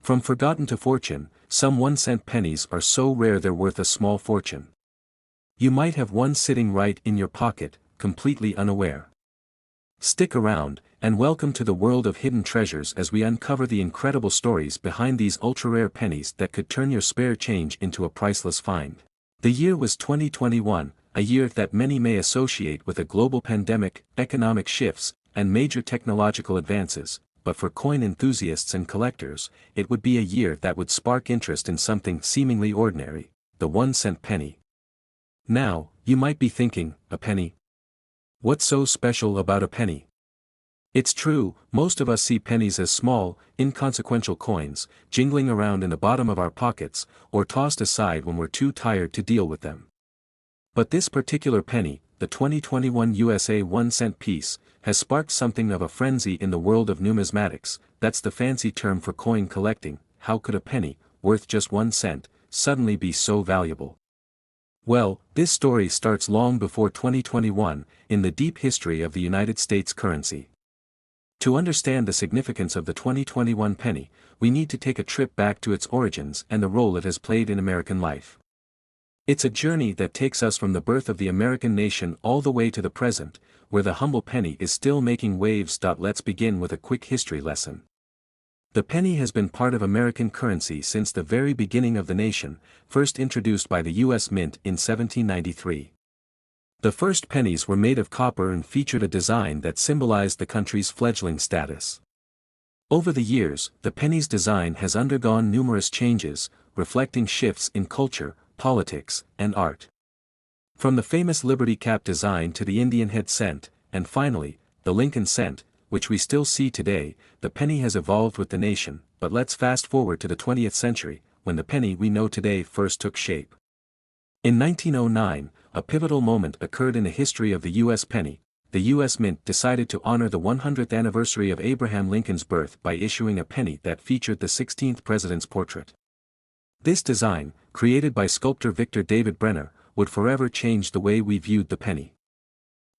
From forgotten to fortune, some 1-cent pennies are so rare they're worth a small fortune. You might have one sitting right in your pocket, completely unaware. Stick around, and welcome to the world of hidden treasures as we uncover the incredible stories behind these ultra-rare pennies that could turn your spare change into a priceless find. The year was 2021, a year that many may associate with a global pandemic, economic shifts, and major technological advances, but for coin enthusiasts and collectors, it would be a year that would spark interest in something seemingly ordinary, the 1-cent penny. Now, you might be thinking, a penny? What's so special about a penny? It's true, most of us see pennies as small, inconsequential coins, jingling around in the bottom of our pockets, or tossed aside when we're too tired to deal with them. But this particular penny, the 2021 USA 1-cent piece, has sparked something of a frenzy in the world of numismatics. That's the fancy term for coin collecting. How could a penny, worth just 1 cent, suddenly be so valuable? Well, this story starts long before 2021, in the deep history of the United States currency. To understand the significance of the 2021 penny, we need to take a trip back to its origins and the role it has played in American life. It's a journey that takes us from the birth of the American nation all the way to the present, where the humble penny is still making waves. Let's begin with a quick history lesson. The penny has been part of American currency since the very beginning of the nation, first introduced by the U.S. Mint in 1793. The first pennies were made of copper and featured a design that symbolized the country's fledgling status. Over the years, the penny's design has undergone numerous changes, reflecting shifts in culture, politics, and art. From the famous Liberty Cap design to the Indian head cent, and finally, the Lincoln cent, which we still see today, the penny has evolved with the nation. But let's fast forward to the 20th century, when the penny we know today first took shape. In 1909, a pivotal moment occurred in the history of the U.S. penny. The U.S. Mint decided to honor the 100th anniversary of Abraham Lincoln's birth by issuing a penny that featured the 16th president's portrait. This design, created by sculptor Victor David Brenner, would forever change the way we viewed the penny.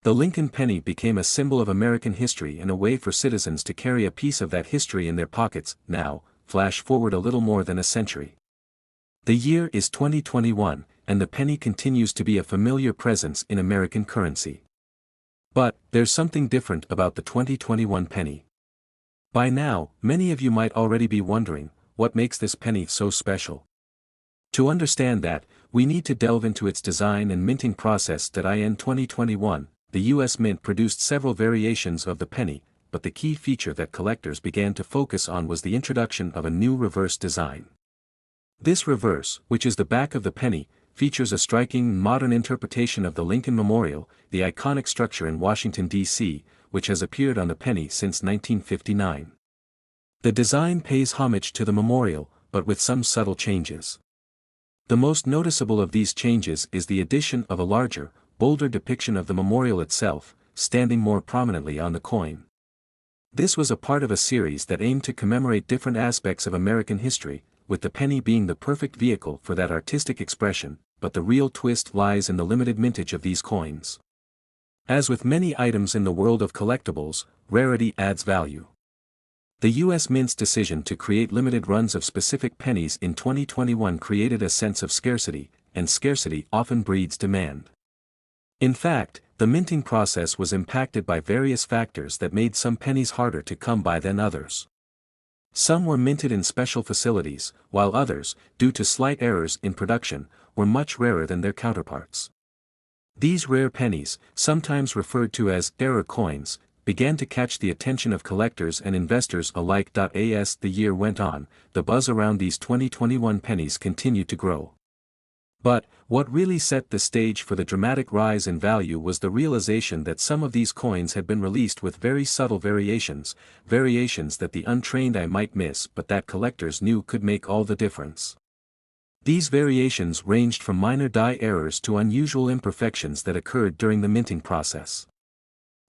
The Lincoln penny became a symbol of American history and a way for citizens to carry a piece of that history in their pockets. Now, flash forward a little more than a century. The year is 2021, and the penny continues to be a familiar presence in American currency. But, there's something different about the 2021 penny. By now, many of you might already be wondering, what makes this penny so special? To understand that, we need to delve into its design and minting process. In 2021, the U.S. Mint produced several variations of the penny, but the key feature that collectors began to focus on was the introduction of a new reverse design. This reverse, which is the back of the penny, features a striking modern interpretation of the Lincoln Memorial, the iconic structure in Washington, D.C., which has appeared on the penny since 1959. The design pays homage to the memorial, but with some subtle changes. The most noticeable of these changes is the addition of a larger, bolder depiction of the memorial itself, standing more prominently on the coin. This was a part of a series that aimed to commemorate different aspects of American history, with the penny being the perfect vehicle for that artistic expression, but the real twist lies in the limited mintage of these coins. As with many items in the world of collectibles, rarity adds value. The U.S. Mint's decision to create limited runs of specific pennies in 2021 created a sense of scarcity, and scarcity often breeds demand. In fact, the minting process was impacted by various factors that made some pennies harder to come by than others. Some were minted in special facilities, while others, due to slight errors in production, were much rarer than their counterparts. These rare pennies, sometimes referred to as error coins, began to catch the attention of collectors and investors alike. As the year went on, the buzz around these 2021 pennies continued to grow. But, what really set the stage for the dramatic rise in value was the realization that some of these coins had been released with very subtle variations that the untrained eye might miss but that collectors knew could make all the difference. These variations ranged from minor die errors to unusual imperfections that occurred during the minting process.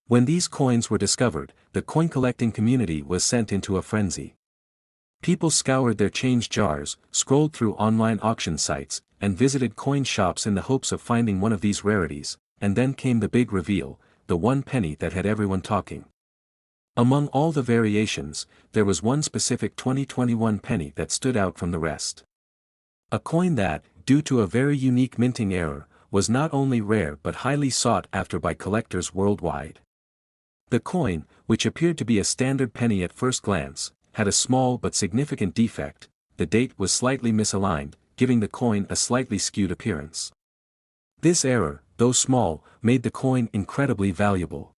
When these coins were discovered, the coin collecting community was sent into a frenzy. People scoured their change jars, scrolled through online auction sites, and visited coin shops in the hopes of finding one of these rarities, and then came the big reveal, the one penny that had everyone talking. Among all the variations, there was one specific 2021 penny that stood out from the rest. A coin that, due to a very unique minting error, was not only rare but highly sought after by collectors worldwide. The coin, which appeared to be a standard penny at first glance, had a small but significant defect. The date was slightly misaligned, giving the coin a slightly skewed appearance. This error, though small, made the coin incredibly valuable.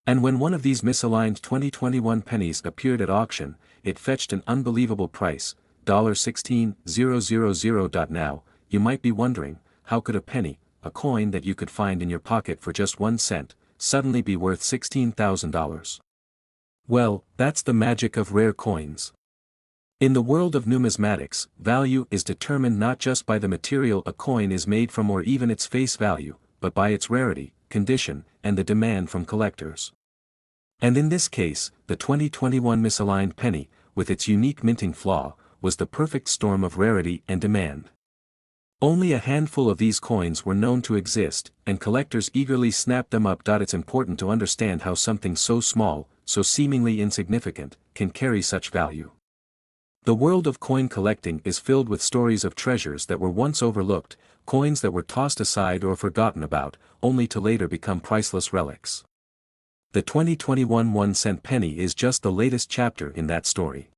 And when one of these misaligned 2021 pennies appeared at auction, it fetched an unbelievable price, $16,000. Now, you might be wondering, how could a penny, a coin that you could find in your pocket for just 1 cent, suddenly be worth $16,000? Well, that's the magic of rare coins. In the world of numismatics, value is determined not just by the material a coin is made from or even its face value, but by its rarity, condition, and the demand from collectors. And in this case, the 2021 misaligned penny, with its unique minting flaw, was the perfect storm of rarity and demand. Only a handful of these coins were known to exist, and collectors eagerly snapped them up. It's important to understand how something so small, so seemingly insignificant, can carry such value. The world of coin collecting is filled with stories of treasures that were once overlooked, coins that were tossed aside or forgotten about, only to later become priceless relics. The 2021 1-cent penny is just the latest chapter in that story.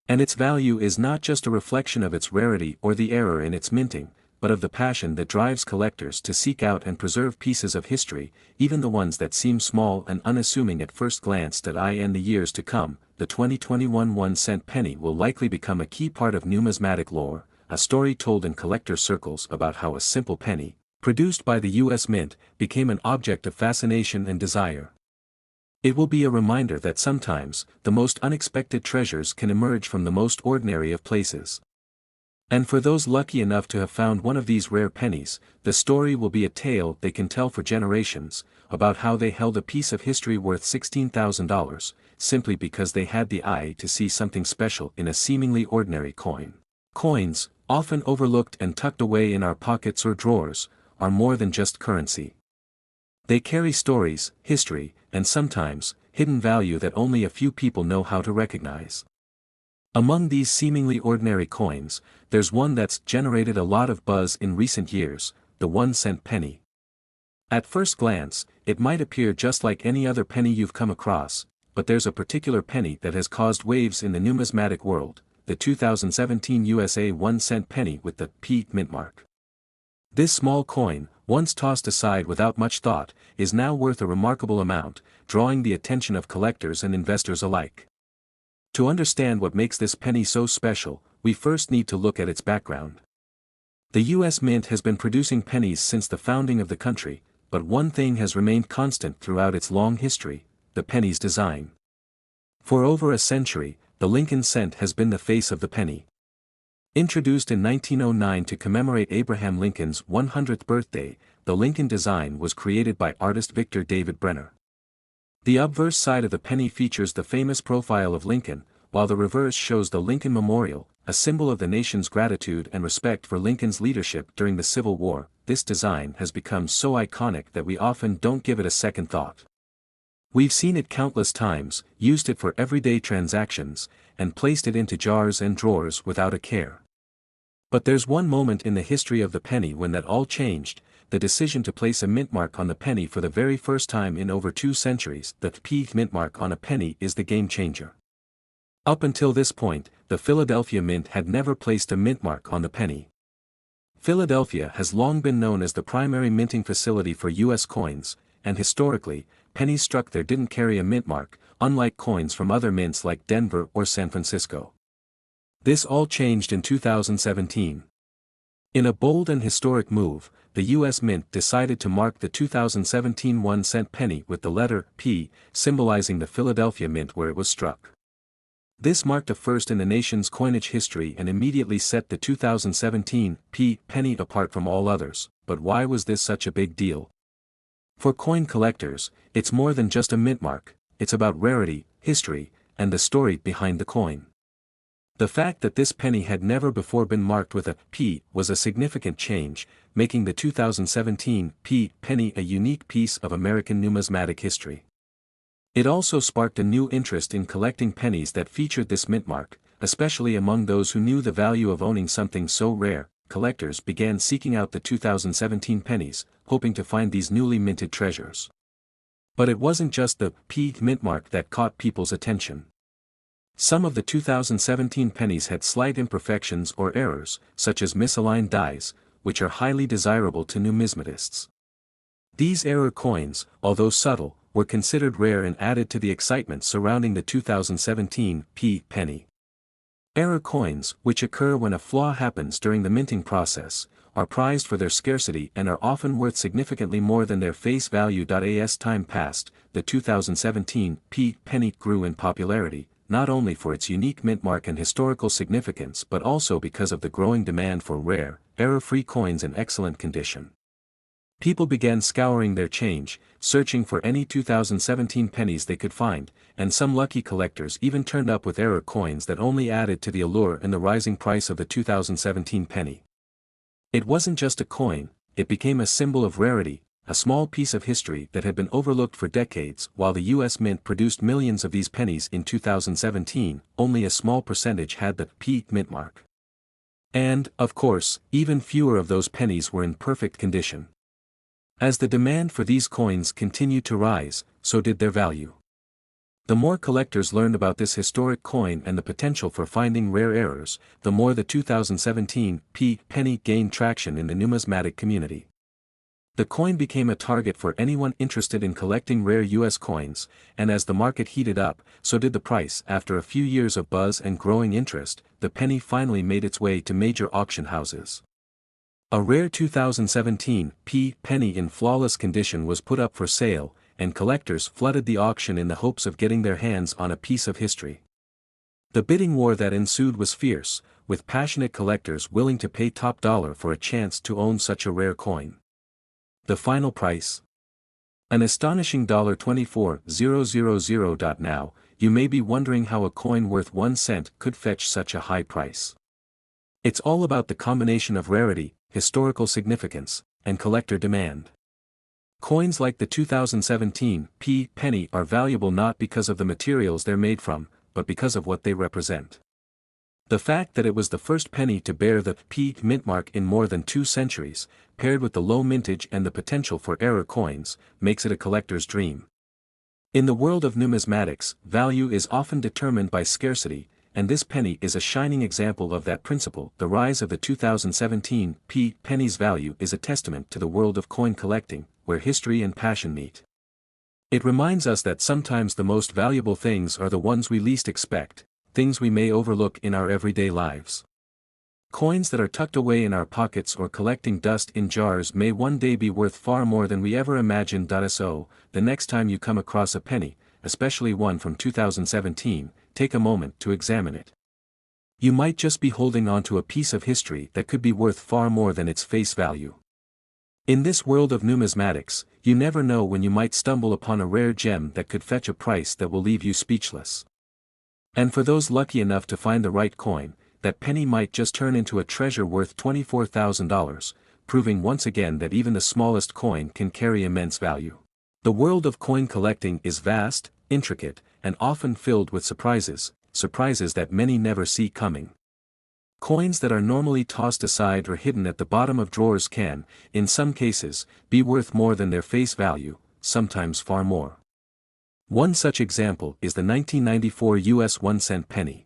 And its value is not just a reflection of its rarity or the error in its minting, but of the passion that drives collectors to seek out and preserve pieces of history, even the ones that seem small and unassuming at first glance. In the years to come, the 2021 1-cent penny will likely become a key part of numismatic lore, a story told in collector circles about how a simple penny, produced by the U.S. Mint, became an object of fascination and desire. It will be a reminder that sometimes, the most unexpected treasures can emerge from the most ordinary of places. And for those lucky enough to have found one of these rare pennies, the story will be a tale they can tell for generations, about how they held a piece of history worth $16,000, simply because they had the eye to see something special in a seemingly ordinary coin. Coins, often overlooked and tucked away in our pockets or drawers, are more than just currency. They carry stories, history, and sometimes, hidden value that only a few people know how to recognize. Among these seemingly ordinary coins, there's one that's generated a lot of buzz in recent years, the 1-cent penny. At first glance, it might appear just like any other penny you've come across, but there's a particular penny that has caused waves in the numismatic world, the 2017 USA 1-cent penny with the P mint mark. This small coin, once tossed aside without much thought, is now worth a remarkable amount, drawing the attention of collectors and investors alike. To understand what makes this penny so special, we first need to look at its background. The U.S. Mint has been producing pennies since the founding of the country, but one thing has remained constant throughout its long history: the penny's design. For over a century, the Lincoln cent has been the face of the penny. Introduced in 1909 to commemorate Abraham Lincoln's 100th birthday, the Lincoln design was created by artist Victor David Brenner. The obverse side of the penny features the famous profile of Lincoln, while the reverse shows the Lincoln Memorial, a symbol of the nation's gratitude and respect for Lincoln's leadership during the Civil War. This design has become so iconic that we often don't give it a second thought. We've seen it countless times, used it for everyday transactions, and placed it into jars and drawers without a care. But there's one moment in the history of the penny when that all changed: the decision to place a mint mark on the penny for the very first time in over 2 centuries. The P mint mark on a penny is the game changer. Up until this point, the Philadelphia Mint had never placed a mint mark on the penny. Philadelphia has long been known as the primary minting facility for U.S. coins, and historically, pennies struck there didn't carry a mint mark, unlike coins from other mints like Denver or San Francisco. This all changed in 2017. In a bold and historic move, the U.S. Mint decided to mark the 2017 1-cent penny with the letter P, symbolizing the Philadelphia Mint where it was struck. This marked a first in the nation's coinage history and immediately set the 2017 P penny apart from all others. But why was this such a big deal? For coin collectors, it's more than just a mint mark, it's about rarity, history, and the story behind the coin. The fact that this penny had never before been marked with a P was a significant change, making the 2017 P penny a unique piece of American numismatic history. It also sparked a new interest in collecting pennies that featured this mint mark, especially among those who knew the value of owning something so rare. Collectors began seeking out the 2017 pennies, hoping to find these newly minted treasures. But it wasn't just the P mint mark that caught people's attention. Some of the 2017 pennies had slight imperfections or errors, such as misaligned dies, which are highly desirable to numismatists. These error coins, although subtle, were considered rare and added to the excitement surrounding the 2017 P penny. Error coins, which occur when a flaw happens during the minting process, are prized for their scarcity and are often worth significantly more than their face value. As time passed, the 2017 P penny grew in popularity, not only for its unique mint mark and historical significance but also because of the growing demand for rare, error-free coins in excellent condition. People began scouring their change, searching for any 2017 pennies they could find, and some lucky collectors even turned up with error coins that only added to the allure and the rising price of the 2017 penny. It wasn't just a coin, it became a symbol of rarity, a small piece of history that had been overlooked for decades. While the US Mint produced millions of these pennies in 2017, only a small percentage had the P mint mark. And, of course, even fewer of those pennies were in perfect condition. As the demand for these coins continued to rise, so did their value. The more collectors learned about this historic coin and the potential for finding rare errors, the more the 2017 P penny gained traction in the numismatic community. The coin became a target for anyone interested in collecting rare US coins, and as the market heated up, so did the price. After a few years of buzz and growing interest, the penny finally made its way to major auction houses. A rare 2017 P penny in flawless condition was put up for sale, and collectors flooded the auction in the hopes of getting their hands on a piece of history. The bidding war that ensued was fierce, with passionate collectors willing to pay top dollar for a chance to own such a rare coin. The final price? An astonishing $24,000. Now, you may be wondering how a coin worth 1 cent could fetch such a high price. It's all about the combination of rarity, historical significance, and collector demand. Coins like the 2017 P penny are valuable not because of the materials they're made from, but because of what they represent. The fact that it was the first penny to bear the P mint mark in more than 2 centuries, paired with the low mintage and the potential for error coins, makes it a collector's dream. In the world of numismatics, value is often determined by scarcity, and this penny is a shining example of that principle. The rise of the 2017 P penny's value is a testament to the world of coin collecting, where history and passion meet. It reminds us that sometimes the most valuable things are the ones we least expect, things we may overlook in our everyday lives. Coins that are tucked away in our pockets or collecting dust in jars may one day be worth far more than we ever imagined. So, the next time you come across a penny, especially one from 2017, take a moment to examine it. You might just be holding onto a piece of history that could be worth far more than its face value. In this world of numismatics, you never know when you might stumble upon a rare gem that could fetch a price that will leave you speechless. And for those lucky enough to find the right coin, that penny might just turn into a treasure worth $24,000, proving once again that even the smallest coin can carry immense value. The world of coin collecting is vast, intricate, and often filled with surprises that many never see coming. Coins that are normally tossed aside or hidden at the bottom of drawers can, in some cases, be worth more than their face value, sometimes far more. One such example is the 1994 US 1 cent penny.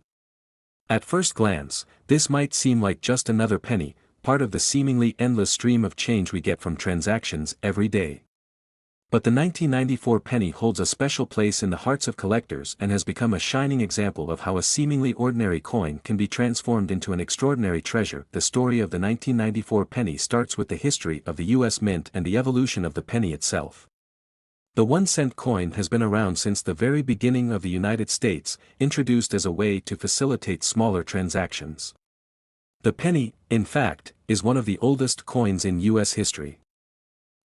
At first glance, this might seem like just another penny, part of the seemingly endless stream of change we get from transactions every day. But the 1994 penny holds a special place in the hearts of collectors and has become a shining example of how a seemingly ordinary coin can be transformed into an extraordinary treasure. The story of the 1994 penny starts with the history of the US Mint and the evolution of the penny itself. The 1 cent coin has been around since the very beginning of the United States, introduced as a way to facilitate smaller transactions. The penny, in fact, is one of the oldest coins in US history.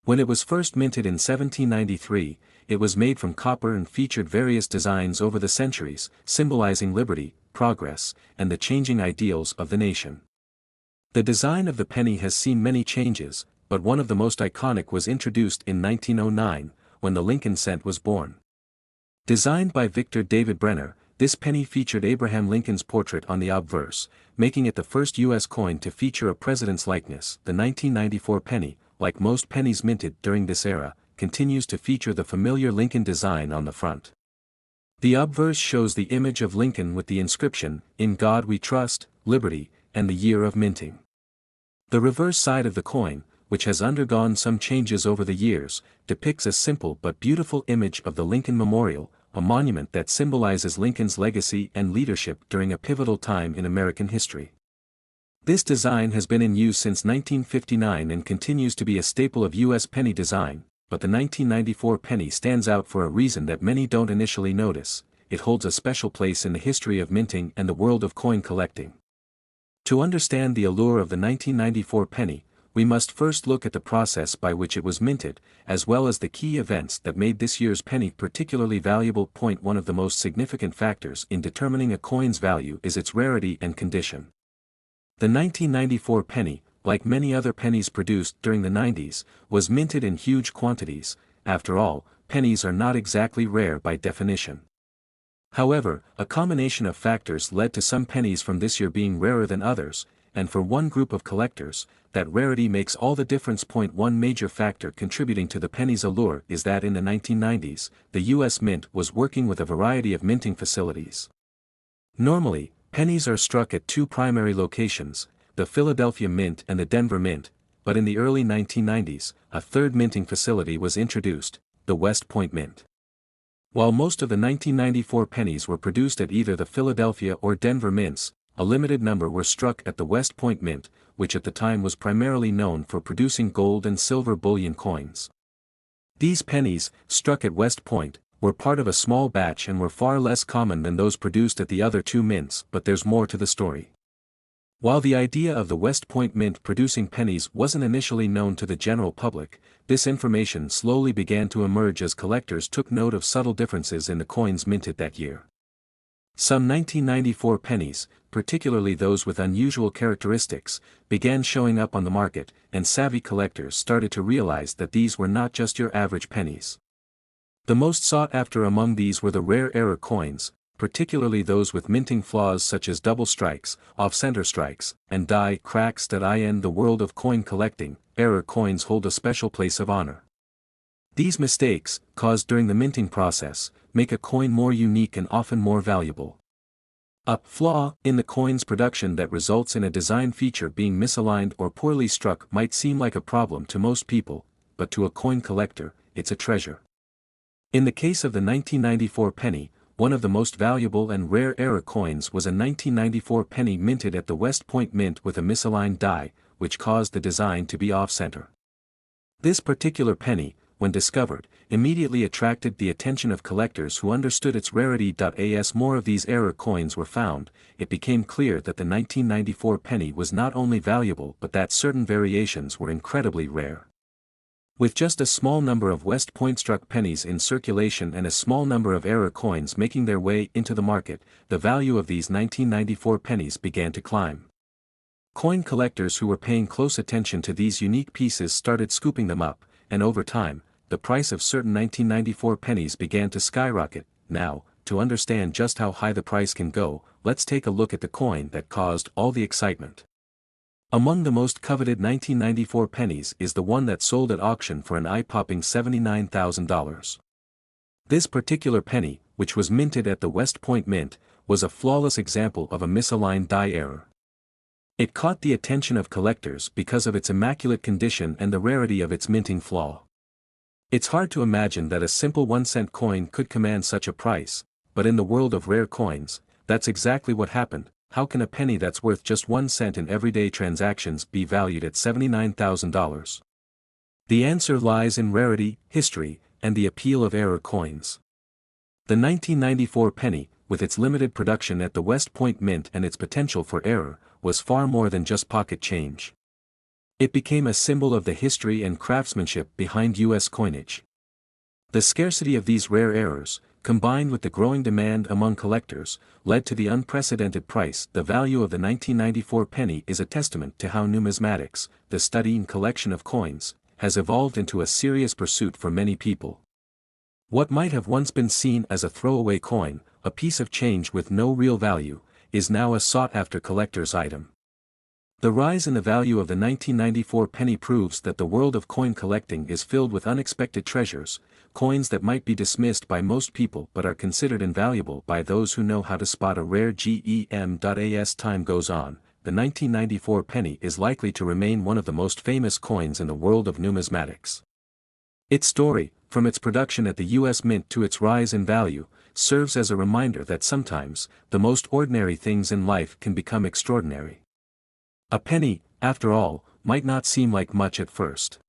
When it was first minted in 1793, it was made from copper and featured various designs over the centuries, symbolizing liberty, progress, and the changing ideals of the nation. The design of the penny has seen many changes, but one of the most iconic was introduced in 1909, when the Lincoln cent was born. Designed by Victor David Brenner, this penny featured Abraham Lincoln's portrait on the obverse, making it the first U.S. coin to feature a president's likeness. The 1994 penny, like most pennies minted during this era, continues to feature the familiar Lincoln design on the front. The obverse shows the image of Lincoln with the inscription, "In God We Trust, Liberty, and the Year of Minting." The reverse side of the coin, which has undergone some changes over the years, depicts a simple but beautiful image of the Lincoln Memorial, a monument that symbolizes Lincoln's legacy and leadership during a pivotal time in American history. This design has been in use since 1959 and continues to be a staple of U.S. penny design, but the 1994 penny stands out for a reason that many don't initially notice: it holds a special place in the history of minting and the world of coin collecting. To understand the allure of the 1994 penny, we must first look at the process by which it was minted, as well as the key events that made this year's penny particularly valuable. Point 1: One of the most significant factors in determining a coin's value is its rarity and condition. The 1994 penny, like many other pennies produced during the 90s, was minted in huge quantities. After all, pennies are not exactly rare by definition. However, a combination of factors led to some pennies from this year being rarer than others, and for one group of collectors, that rarity makes all the difference. Point 1: Major factor contributing to the penny's allure is that in the 1990s, the U.S. Mint was working with a variety of minting facilities. Normally, pennies are struck at two primary locations, the Philadelphia Mint and the Denver Mint, but in the early 1990s, a third minting facility was introduced, the West Point Mint. While most of the 1994 pennies were produced at either the Philadelphia or Denver mints, a limited number were struck at the West Point Mint, which at the time was primarily known for producing gold and silver bullion coins. These pennies, struck at West Point, were part of a small batch and were far less common than those produced at the other two mints. But there's more to the story. While the idea of the West Point Mint producing pennies wasn't initially known to the general public, this information slowly began to emerge as collectors took note of subtle differences in the coins minted that year. Some 1994 pennies, particularly those with unusual characteristics, began showing up on the market, and savvy collectors started to realize that these were not just your average pennies. The most sought after among these were the rare error coins, particularly those with minting flaws such as double strikes, off-center strikes, and die cracks. In the world of coin collecting, error coins hold a special place of honor. These mistakes, caused during the minting process, make a coin more unique and often more valuable. A flaw in the coin's production that results in a design feature being misaligned or poorly struck might seem like a problem to most people, but to a coin collector, it's a treasure. In the case of the 1994 penny, one of the most valuable and rare error coins was a 1994 penny minted at the West Point Mint with a misaligned die, which caused the design to be off-center. This particular penny, when discovered, immediately attracted the attention of collectors who understood its rarity. As more of these error coins were found, it became clear that the 1994 penny was not only valuable but that certain variations were incredibly rare. With just a small number of West Point struck pennies in circulation and a small number of error coins making their way into the market, the value of these 1994 pennies began to climb. Coin collectors who were paying close attention to these unique pieces started scooping them up, and over time, the price of certain 1994 pennies began to skyrocket. Now, to understand just how high the price can go, let's take a look at the coin that caused all the excitement. Among the most coveted 1994 pennies is the one that sold at auction for an eye-popping $79,000. This particular penny, which was minted at the West Point Mint, was a flawless example of a misaligned die error. It caught the attention of collectors because of its immaculate condition and the rarity of its minting flaw. It's hard to imagine that a simple 1-cent coin could command such a price, but in the world of rare coins, that's exactly what happened. How can a penny that's worth just 1 cent in everyday transactions be valued at $79,000? The answer lies in rarity, history, and the appeal of error coins. The 1994 penny, with its limited production at the West Point Mint and its potential for error, was far more than just pocket change. It became a symbol of the history and craftsmanship behind U.S. coinage. The scarcity of these rare errors, combined with the growing demand among collectors, led to the unprecedented price. The value of the 1994 penny is a testament to how numismatics, the study and collection of coins, has evolved into a serious pursuit for many people. What might have once been seen as a throwaway coin, a piece of change with no real value, is now a sought-after collector's item. The rise in the value of the 1994 penny proves that the world of coin collecting is filled with unexpected treasures, coins that might be dismissed by most people but are considered invaluable by those who know how to spot a rare gem. As time goes on, the 1994 penny is likely to remain one of the most famous coins in the world of numismatics. Its story, from its production at the U.S. Mint to its rise in value, serves as a reminder that sometimes, the most ordinary things in life can become extraordinary. A penny, after all, might not seem like much at first.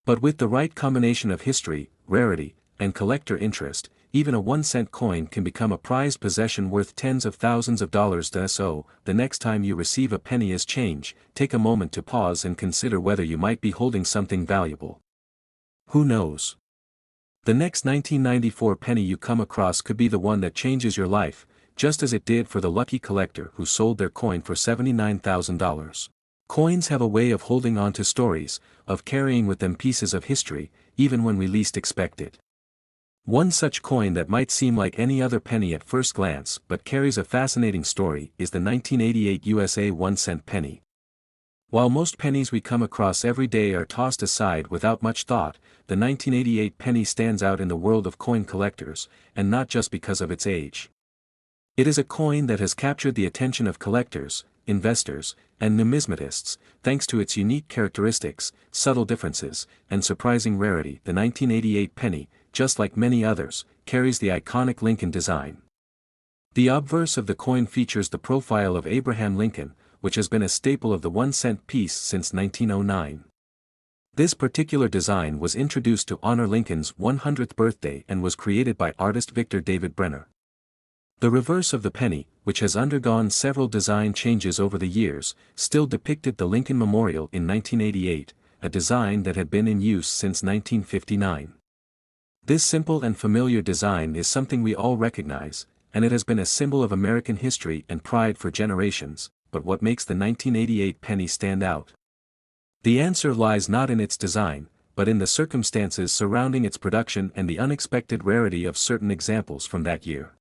But with the right combination of history, rarity, and collector interest, even a 1-cent coin can become a prized possession worth tens of thousands of dollars. So, the next time you receive a penny as change, take a moment to pause and consider whether you might be holding something valuable. Who knows? The next 1994 penny you come across could be the one that changes your life, just as it did for the lucky collector who sold their coin for $79,000. Coins have a way of holding on to stories, of carrying with them pieces of history, even when we least expect it. One such coin that might seem like any other penny at first glance but carries a fascinating story is the 1988 USA 1-cent penny. While most pennies we come across every day are tossed aside without much thought, the 1988 penny stands out in the world of coin collectors, and not just because of its age. It is a coin that has captured the attention of collectors, investors, and numismatists, thanks to its unique characteristics, subtle differences, and surprising rarity. The 1988 penny, just like many others, carries the iconic Lincoln design. The obverse of the coin features the profile of Abraham Lincoln, which has been a staple of the 1-cent piece since 1909. This particular design was introduced to honor Lincoln's 100th birthday and was created by artist Victor David Brenner. The reverse of the penny, which has undergone several design changes over the years, still depicted the Lincoln Memorial in 1988, a design that had been in use since 1959. This simple and familiar design is something we all recognize, and it has been a symbol of American history and pride for generations. But what makes the 1988 penny stand out? The answer lies not in its design, but in the circumstances surrounding its production and the unexpected rarity of certain examples from that year.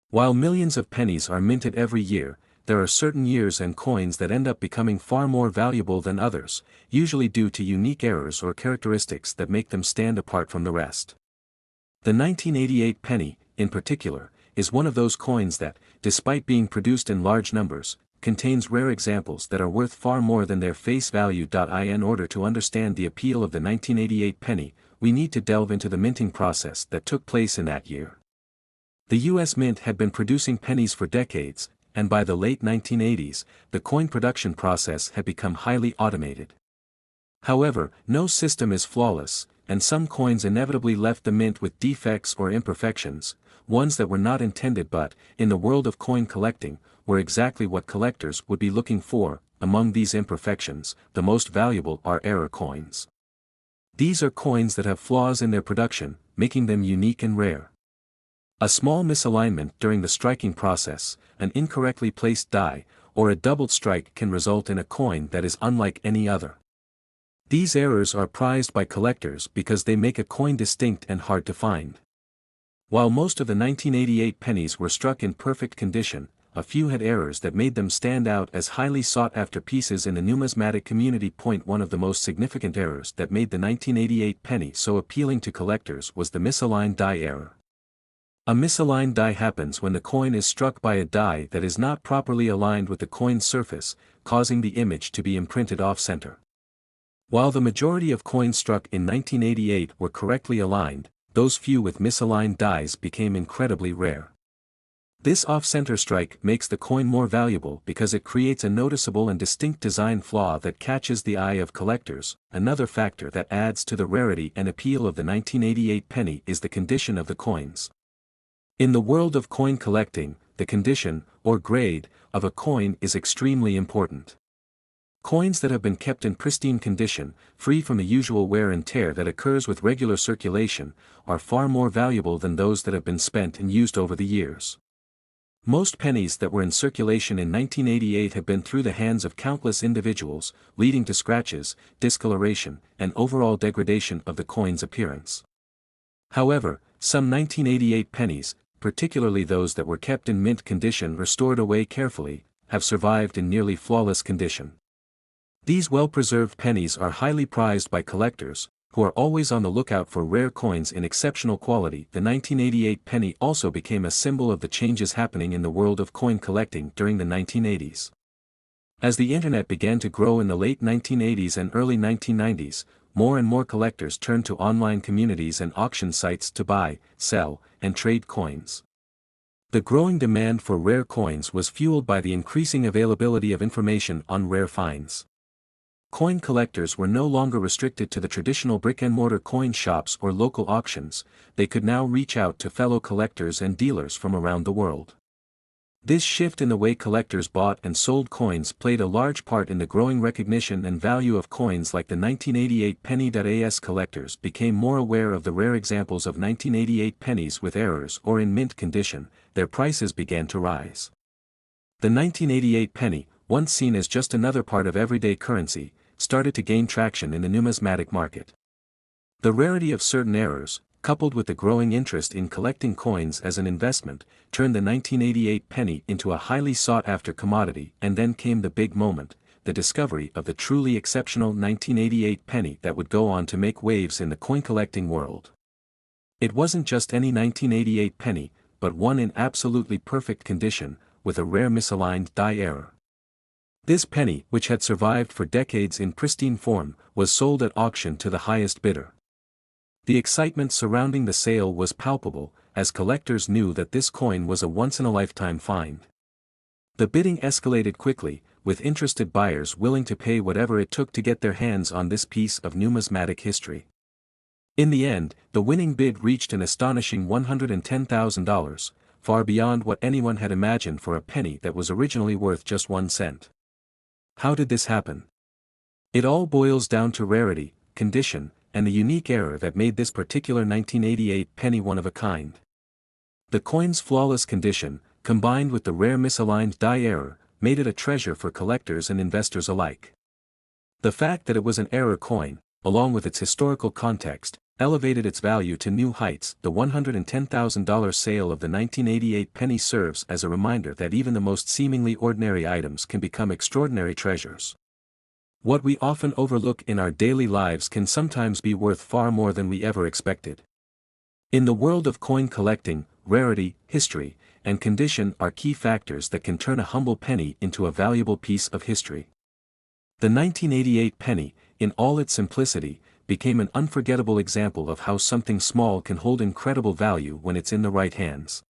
While millions of pennies are minted every year, there are certain years and coins that end up becoming far more valuable than others, usually due to unique errors or characteristics that make them stand apart from the rest. The 1988 penny, in particular, is one of those coins that, despite being produced in large numbers, contains rare examples that are worth far more than their face value. In order to understand the appeal of the 1988 penny, we need to delve into the minting process that took place in that year. The U.S. Mint had been producing pennies for decades, and by the late 1980s, the coin production process had become highly automated. However, no system is flawless, and some coins inevitably left the mint with defects or imperfections, ones that were not intended but, in the world of coin collecting, were exactly what collectors would be looking for. Among these imperfections, the most valuable are error coins. These are coins that have flaws in their production, making them unique and rare. A small misalignment during the striking process, an incorrectly placed die, or a doubled strike can result in a coin that is unlike any other. These errors are prized by collectors because they make a coin distinct and hard to find. While most of the 1988 pennies were struck in perfect condition, a few had errors that made them stand out as highly sought-after pieces in the numismatic community. One of the most significant errors that made the 1988 penny so appealing to collectors was the misaligned die error. A misaligned die happens when the coin is struck by a die that is not properly aligned with the coin's surface, causing the image to be imprinted off-center. While the majority of coins struck in 1988 were correctly aligned, those few with misaligned dies became incredibly rare. This off-center strike makes the coin more valuable because it creates a noticeable and distinct design flaw that catches the eye of collectors. Another factor that adds to the rarity and appeal of the 1988 penny is the condition of the coins. In the world of coin collecting, the condition, or grade, of a coin is extremely important. Coins that have been kept in pristine condition, free from the usual wear and tear that occurs with regular circulation, are far more valuable than those that have been spent and used over the years. Most pennies that were in circulation in 1988 have been through the hands of countless individuals, leading to scratches, discoloration, and overall degradation of the coin's appearance. However, some 1988 pennies, particularly those that were kept in mint condition or stored away carefully, have survived in nearly flawless condition. These well-preserved pennies are highly prized by collectors, who are always on the lookout for rare coins in exceptional quality. The 1988 penny also became a symbol of the changes happening in the world of coin collecting during the 1980s. As the internet began to grow in the late 1980s and early 1990s, more and more collectors turned to online communities and auction sites to buy, sell, and trade coins. The growing demand for rare coins was fueled by the increasing availability of information on rare finds. Coin collectors were no longer restricted to the traditional brick-and-mortar coin shops or local auctions, they could now reach out to fellow collectors and dealers from around the world. This shift in the way collectors bought and sold coins played a large part in the growing recognition and value of coins like the 1988 penny. As collectors became more aware of the rare examples of 1988 pennies with errors or in mint condition, their prices began to rise. The 1988 penny, once seen as just another part of everyday currency, started to gain traction in the numismatic market. The rarity of certain errors, coupled with the growing interest in collecting coins as an investment, turned the 1988 penny into a highly sought-after commodity. And then came the big moment, the discovery of the truly exceptional 1988 penny that would go on to make waves in the coin collecting world. It wasn't just any 1988 penny, but one in absolutely perfect condition, with a rare misaligned die error. This penny, which had survived for decades in pristine form, was sold at auction to the highest bidder. The excitement surrounding the sale was palpable, as collectors knew that this coin was a once-in-a-lifetime find. The bidding escalated quickly, with interested buyers willing to pay whatever it took to get their hands on this piece of numismatic history. In the end, the winning bid reached an astonishing $110,000, far beyond what anyone had imagined for a penny that was originally worth just 1 cent. How did this happen? It all boils down to rarity, condition, and the unique error that made this particular 1988 penny one of a kind. The coin's flawless condition, combined with the rare misaligned die error, made it a treasure for collectors and investors alike. The fact that it was an error coin, along with its historical context, elevated its value to new heights. The $110,000 sale of the 1988 penny serves as a reminder that even the most seemingly ordinary items can become extraordinary treasures. What we often overlook in our daily lives can sometimes be worth far more than we ever expected. In the world of coin collecting, rarity, history, and condition are key factors that can turn a humble penny into a valuable piece of history. The 1988 penny, in all its simplicity, became an unforgettable example of how something small can hold incredible value when it's in the right hands.